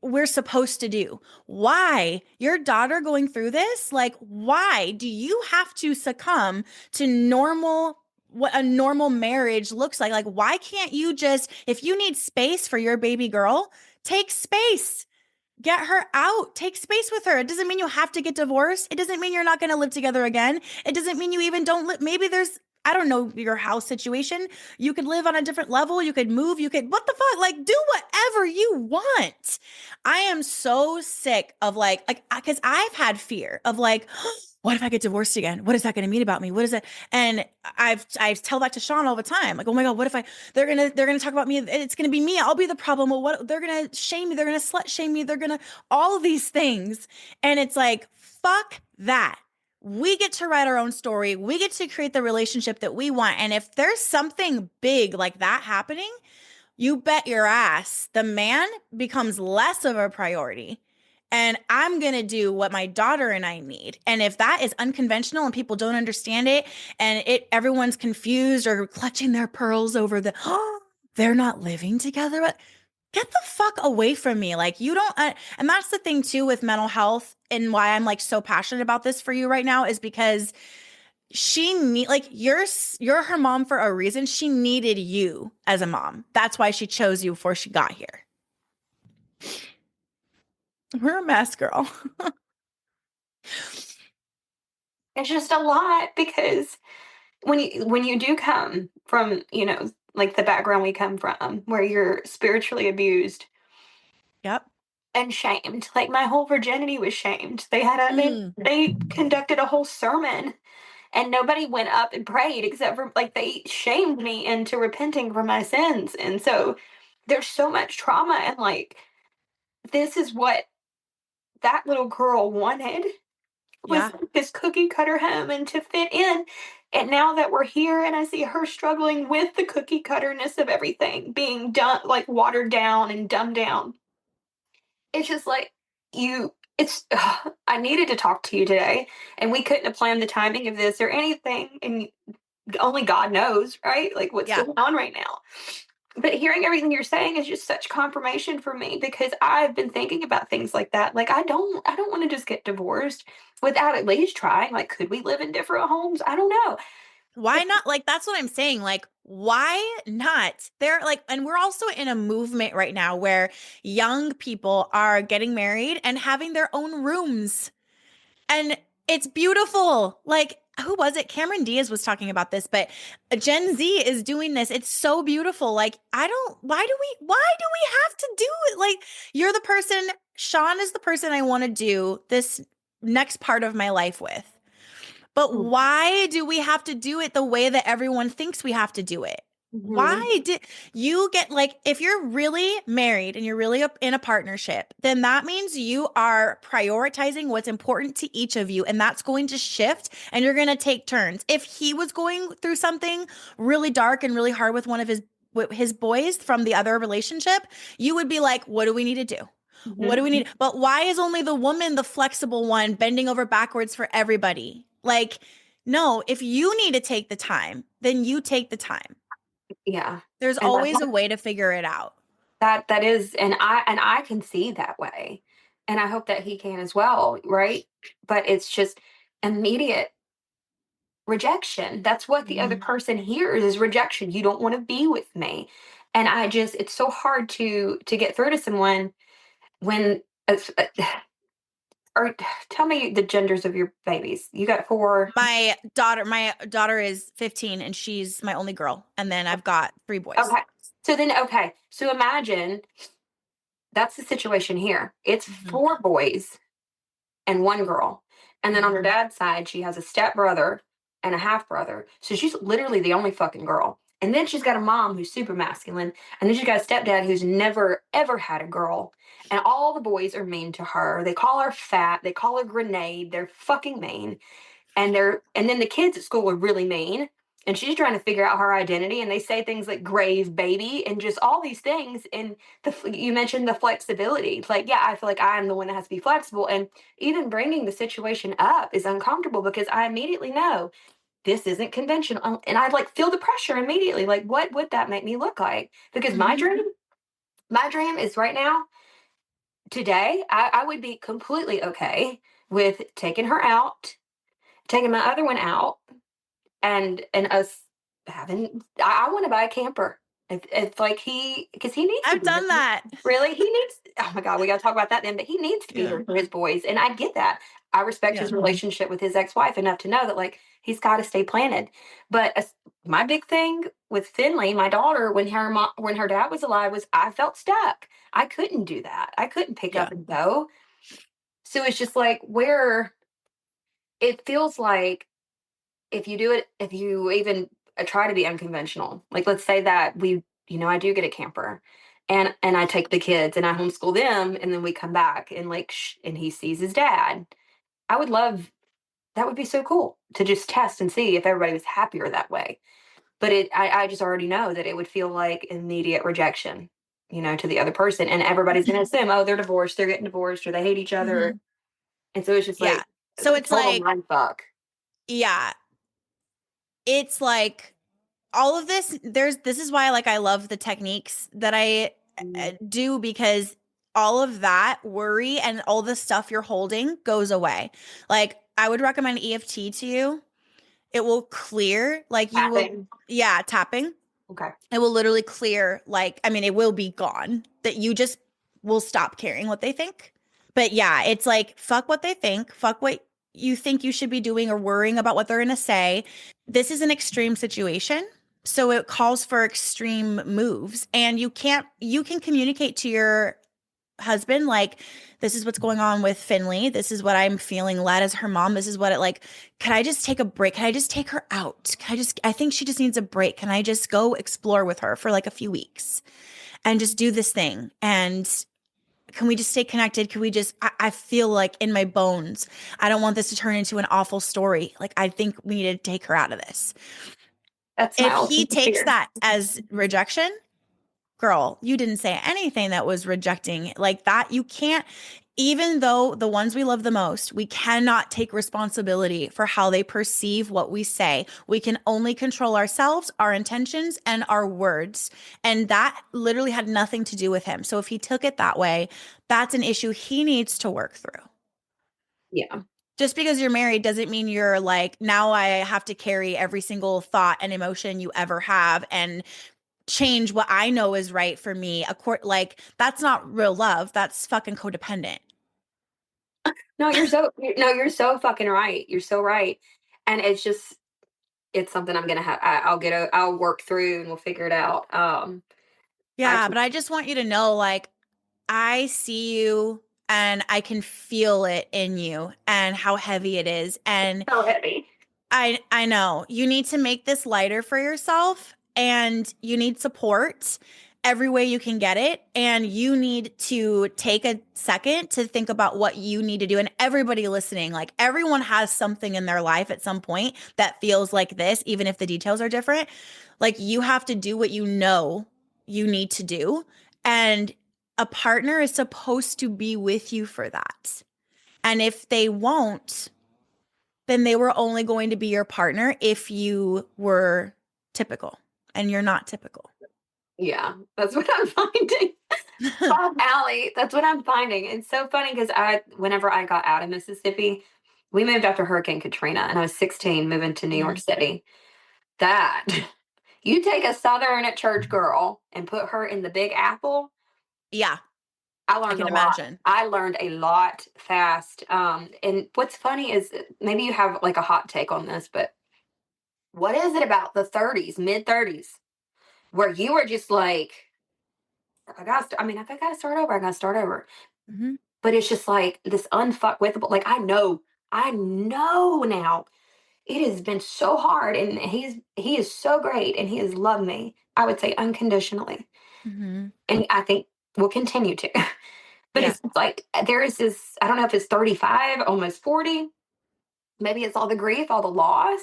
we're supposed to do. Why? Your daughter going through this? Like, why do you have to succumb to what a normal marriage looks like? Like, why can't you just, if you need space for your baby girl, take space. Get her out. Take space with her. It doesn't mean you have to get divorced. It doesn't mean you're not going to live together again. It doesn't mean you even don't live. Maybe there's, I don't know, your house situation. You could live on a different level. You could move. You could, what the fuck? Like, do whatever you want. I am so sick of because I've had fear of like, what if I get divorced again? What is that going to mean about me? What is it? And I tell that to Sean all the time. Like, oh my God, what if they're going to talk about me. It's going to be me. I'll be the problem. Well, what they're going to shame me. They're going to slut shame me. They're going to all of these things. And it's like, fuck that. We get to write our own story. We get to create the relationship that we want. And if there's something big like that happening, you bet your ass the man becomes less of a priority. And I'm going to do what my daughter and I need. And if that is unconventional and people don't understand it and everyone's confused or clutching their pearls over they're not living together. Get the fuck away from me. Like you don't, and that's the thing too with mental health and why I'm like so passionate about this for you right now is because you're her mom for a reason. She needed you as a mom. That's why she chose you before she got here. We're a mess, girl. It's just a lot because when you do come from, like the background we come from, where you're spiritually abused Yep. and shamed, like my whole virginity was shamed. They conducted a whole sermon and nobody went up and prayed except for like they shamed me into repenting for my sins. And so there's so much trauma and like this is what that little girl wanted was Yeah. this cookie cutter home and to fit in. And now that we're here and I see her struggling with the cookie cutterness of everything being done, like watered down and dumbed down, it's just like I needed to talk to you today and we couldn't have planned the timing of this or anything. And only God knows, right? Like what's Yeah. going on right now. But hearing everything you're saying is just such confirmation for me because I've been thinking about things like that. Like I don't want to just get divorced without at least trying. Like, could we live in different homes? I don't know. Why not? Like, that's what I'm saying. Like, why not? They're like, and we're also in a movement right now where young people are getting married and having their own rooms. And it's beautiful. Like, who was it? Cameron Diaz was talking about this, but Gen Z is doing this. It's so beautiful. Like, why do we have to do it? Like, you're the person, Sean is the person I want to do this next part of my life with. But why do we have to do it the way that everyone thinks we have to do it? Mm-hmm. Why did you get like, if you're really married and you're really in a partnership, then that means you are prioritizing what's important to each of you. And that's going to shift and you're going to take turns. If he was going through something really dark and really hard with one of his boys from the other relationship, you would be like, what do we need to do? Mm-hmm. What do we need? But why is only the woman the flexible one bending over backwards for everybody? Like, no, if you need to take the time, then you take the time. Yeah. There's And always a way to figure it out. that is, and I can see that way. And I hope that he can as well, right? But it's just immediate rejection. That's what the other person hears is rejection. You don't want to be with me. And it's so hard to get through to someone when or tell me the genders of your babies. You got 4. My daughter is 15 and she's my only girl. And then I've got 3 boys. Okay. So imagine that's the situation here. It's 4 boys and 1 girl. And then on her dad's side, she has a step brother and a half brother. So she's literally the only fucking girl. And then she's got a mom who's super masculine. And then she's got a stepdad who's never, ever had a girl. And all the boys are mean to her. They call her fat. They call her grenade. They're fucking mean. and then the kids at school are really mean, and she's trying to figure out her identity, and they say things like grave baby and just all these things. And you mentioned the flexibility. Like, yeah, I feel like I'm the one that has to be flexible, and even bringing the situation up is uncomfortable because I immediately know this isn't conventional, and I like feel the pressure immediately. Like, what would that make me look like? Because my dream is right now, today, I would be completely okay with taking her out, taking my other one out, and us having. I want to buy a camper. It's like because he needs to I've be done here. that. Really, he needs. Oh my God, we got to talk about that then. But he needs to be Yeah. here for his boys, and I get that. I respect Yeah. his relationship with his ex-wife enough to know that like he's got to stay planted. But my big thing with Finley, my daughter, when her dad was alive, was I felt stuck. I couldn't do that. I couldn't pick Yeah. up and go. So it's just like where it feels like if you do it, if you even try to be unconventional, like let's say that I do get a camper, and I take the kids and I homeschool them, and then we come back and like and he sees his dad. I would love that. Would be so cool to just test and see if everybody was happier that way. But I just already know that it would feel like immediate rejection, to the other person, and everybody's going to assume, oh, they're divorced, they're getting divorced, or they hate each other, Mhm. and so it's just Yeah. like So a it's total like, mind fuck. yeah, it's like all of this. This is why like I love the techniques that I do, because all of that worry and all the stuff you're holding goes away. Like I would recommend EFT to you. It will clear, like you will, Tapping. yeah, tapping. Okay. It will literally clear, like, I mean, it will be gone, that you just will stop caring what they think. But yeah, it's like, fuck what they think, fuck what you think you should be doing or worrying about what they're going to say. This is an extreme situation. So it calls for extreme moves. And you can communicate to your husband, like, this is what's going on with Finley. This is what I'm feeling led as her mom. This is what it like, can I just take a break? Can I just take her out? I think she just needs a break. Can I just go explore with her for like a few weeks and just do this thing? And can we just stay connected? Can we just, I feel like in my bones, I don't want this to turn into an awful story. Like, I think we need to take her out of this. That's my If he ultimate takes fear. that as rejection, girl, you didn't say anything that was rejecting like that. You can't, even though the ones we love the most, we cannot take responsibility for how they perceive what we say. We can only control ourselves, our intentions, and our words. And that literally had nothing to do with him. So if he took it that way, that's an issue he needs to work through. Yeah. Just because you're married doesn't mean you're like, now I have to carry every single thought and emotion you ever have and change what I know is right for me. Like, that's not real love. That's fucking codependent. No, you're so fucking right. You're so right. And it's something I'm gonna have. I'll work through, and we'll figure it out. I Yeah, but I just want you to know, like, I see you and I can feel it in you and how heavy it is. And so heavy. I know you need to make this lighter for yourself, and you need support every way you can get it, and you need to take a second to think about what you need to do. And everybody listening, like, everyone has something in their life at some point that feels like this, even if the details are different. Like, you have to do what you know you need to do, and a partner is supposed to be with you for that. And if they won't, then they were only going to be your partner if you were typical, and you're not typical. Yeah, that's what I'm finding. Bob Allie, that's what I'm finding. It's so funny because whenever I got out of Mississippi, we moved after Hurricane Katrina, and I was 16, moving to New York Mhm. City. That you take a Southern church girl and put her in the Big Apple. Yeah, I I learned can a lot. imagine. I learned a lot fast. And what's funny is maybe you have like a hot take on this, but what is it about the 30s, mid 30s, where you are just like, if I got to start over, I got to start over. Mhm. But it's just like this unfuckwithable. Like I know now. It has been so hard, and he is so great, and he has loved me. I would say unconditionally, Mhm. and I think will continue to. But Yeah. it's like there is this. I don't know if it's 35, almost 40. maybe it's all the grief, all the loss.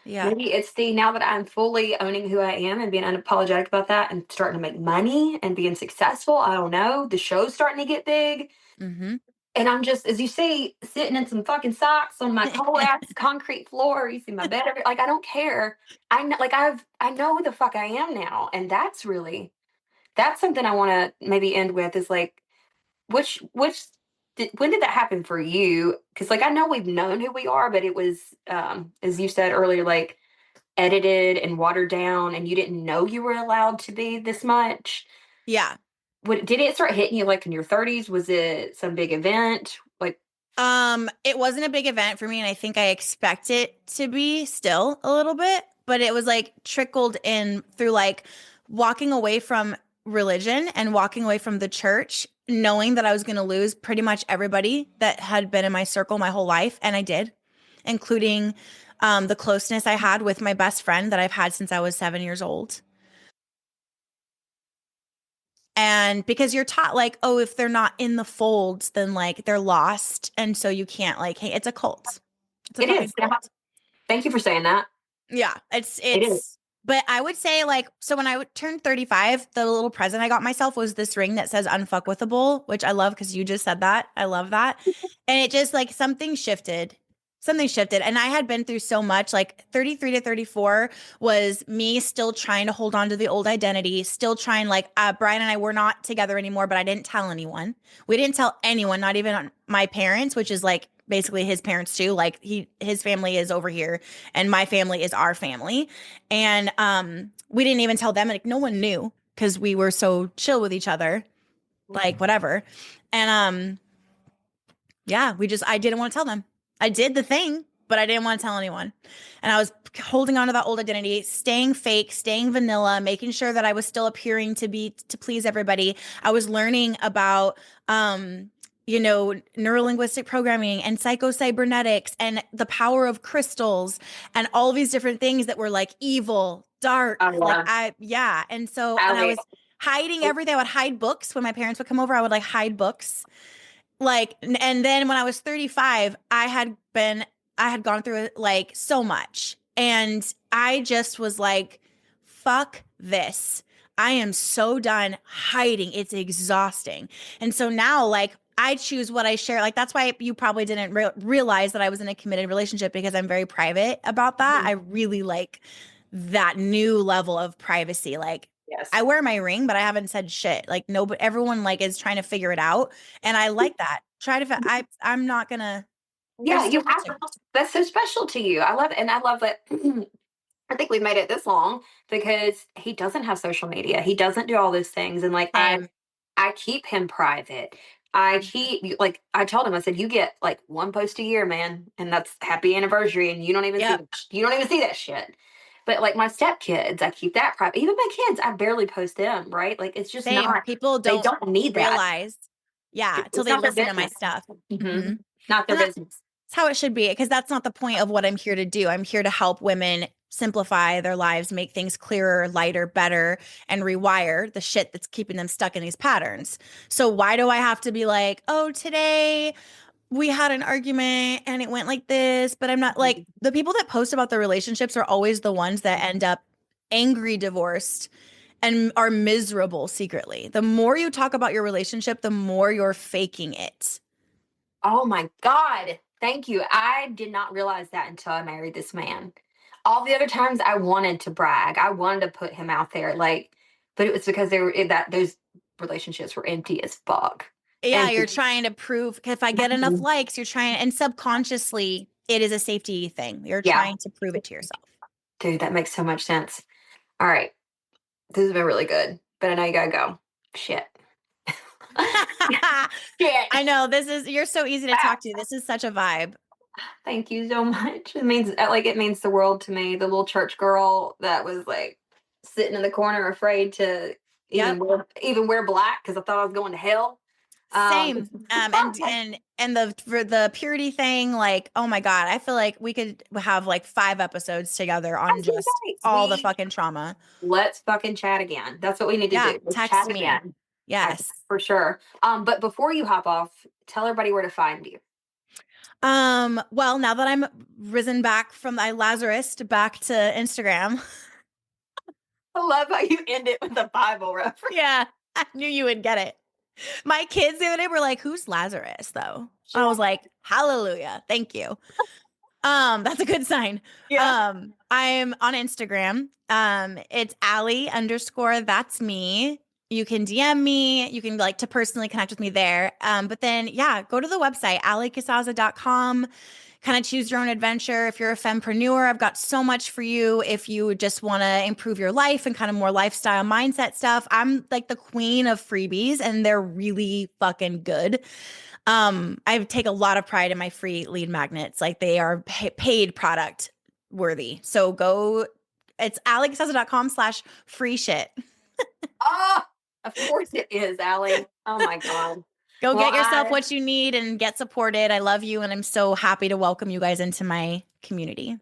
Yeah. Maybe it's the now that I'm fully owning who I am and being unapologetic about that and starting to make money and being successful. I don't know. The show's starting to get big. Mm-hmm. And I'm just, as you see, sitting in some fucking socks on my cold ass concrete floor. You see my bed, like I don't care. I know, like I know who the fuck I am now, and that's something I want to maybe end with is like, which when did that happen for you? Because like I know we've known who we are, but it was as you said earlier, like edited and watered down, and you didn't know you were allowed to be this much. Yeah. Did it start hitting you like in your 30s? Was it some big event? Like, It wasn't a big event for me, and I think I expect it to be still a little bit, but it was like trickled in through like walking away from religion and walking away from the church, knowing that I was going to lose pretty much everybody that had been in my circle my whole life, and I did, including the closeness I had with my best friend that I've had since I was 7 years old. And because you're taught like, oh, if they're not in the folds, then like they're lost. And so you can't like, hey, it's a cult. It's a it fucking is. Yeah. cult. Thank you for saying that. Yeah. It is. But I would say like, so when I turned 35, the little present I got myself was this ring that says Unfuckwithable, which I love because you just said that. I love that. And it just like something shifted. Something shifted. And I had been through so much, like 33 to 34 was me still trying to hold on to the old identity, still trying like Brian and I were not together anymore, but I didn't tell anyone. We didn't tell anyone, not even my parents, which is like basically his parents too. Like his family is over here and my family is our family. And we didn't even tell them, like no one knew because we were so chill with each other, like whatever. And yeah, I didn't want to tell them. I did the thing, but I didn't want to tell anyone. And I was holding on to that old identity, staying fake, staying vanilla, making sure that I was still appearing to please everybody. I was learning about, neurolinguistic programming and psychocybernetics and the power of crystals and all these different things that were like evil, dark, like Yeah. yeah. And so, and I Allie. was hiding everything. I would hide books when my parents would come over. I would like hide books like, and then when I was 35, I had gone through like so much. And I just was like, fuck this. I am so done hiding. It's exhausting. And so now, like, I choose what I share. Like, that's why you probably didn't realize that I was in a committed relationship because I'm very private about that. I really like that new level of privacy. Like, Yes. I wear my ring, but I haven't said shit. Like nobody, everyone like is trying to figure it out, and I like that. I'm not gonna. I Yeah, just you don't have want to. that's so special to you. I love it. And I love that I think we've made it this long because he doesn't have social media. He doesn't do all those things. And like Same. I keep him private. I Mhm. keep like I told him, I said, you get like one post a year, man, and that's happy anniversary, and you don't even see Yep. you don't even see that shit. But like my stepkids, I keep that private. Even my kids, I barely post them, right? Like it's just Same. not People they don't don't need that. realize, yeah, till It's they not their listen to my business. stuff. Hmm. Hmm. Not their And that's business. how it should be, because that's not the point of what I'm here to do. I'm here to help women simplify their lives, make things clearer, lighter, better, and rewire the shit that's keeping them stuck in these patterns. So why do I have to be like, oh, today we had an argument and it went like this, but I'm not like the people that post about their relationships are always the ones that end up angry, divorced, and are miserable secretly. The more you talk about your relationship, the more you're faking it. Oh my God. Thank you. I did not realize that until I married this man. All the other times I wanted to brag, I wanted to put him out there, like, but it was because they were that those relationships were empty as fuck. Yeah, you're Empty. trying to prove if I get enough likes, you're trying, and subconsciously, it is a safety thing. You're Yeah, trying to prove it to yourself. dude, that makes so much sense. All right. This has been really good, but I know you gotta go. Shit. Shit. I know you're so easy to talk to. This is such a vibe. Thank you so much. It means the world to me. The little church girl that was like sitting in the corner, afraid to Yep. even wear black because I thought I was going to hell. Um, Same. And the for the purity thing, like, oh my God, I feel like we could have like 5 episodes together on just all the fucking trauma. let's fucking chat again. That's what we need to Yeah, do. Let's chat text me. again. Yes. For sure. But before you hop off, tell everybody where to find you. Well, now that I'm risen back from my Lazarus back to Instagram. I love how you end it with a Bible reference. Yeah, I knew you would get it. My kids the other day were like, "Who's Lazarus though?" I was like, "Hallelujah. Thank you." That's a good sign. Yeah. I'm on Instagram. It's Allie_that's me. You can DM me. You can like to personally connect with me there. But then yeah, go to the website, alliecasazza.com. Kind of choose your own adventure. If you're a fempreneur, I've got so much for you. If you just want to improve your life and kind of more lifestyle mindset stuff, I'm like the queen of freebies and they're really fucking good. I take a lot of pride in my free lead magnets. Like they are paid product worthy. So go, it's alliecasazza.com/free shit. Oh, of course it is, Allie. Oh my God. Go Well, get yourself what you need and get supported. I love you. And I'm so happy to welcome you guys into my community.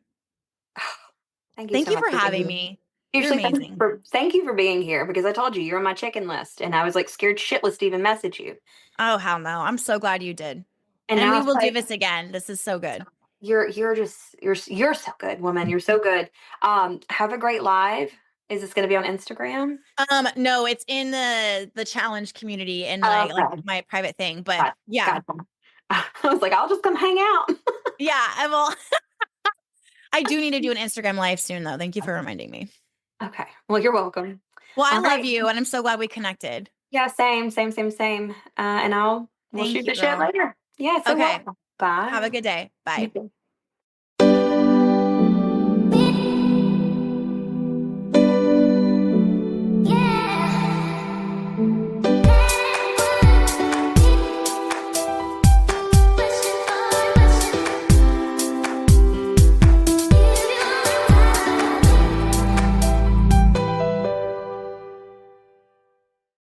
thank you Thank so you much for for being having here. me. You're Seriously, amazing. thank you for being here because I told you you're on my chicken list and I was like scared shitless to even message you. Oh, hell no. I'm so glad you did. And And now we it's will do like this again. This is so good. you're so good, woman. You're so good. Have a great live. Is this gonna be on Instagram? No, it's in the challenge community in my like Okay. my private thing. But Got yeah. I was like, I'll just come hang out. Yeah, I will. I do need to do an Instagram live soon though. Thank you for reminding me. Okay. Well, you're welcome. Well, I All love right. you and I'm so glad we connected. Yeah, same. And we'll Thank shoot you, the shit girl. later. Yeah, so Okay. welcome. Have a Bye. good day. You Bye. too.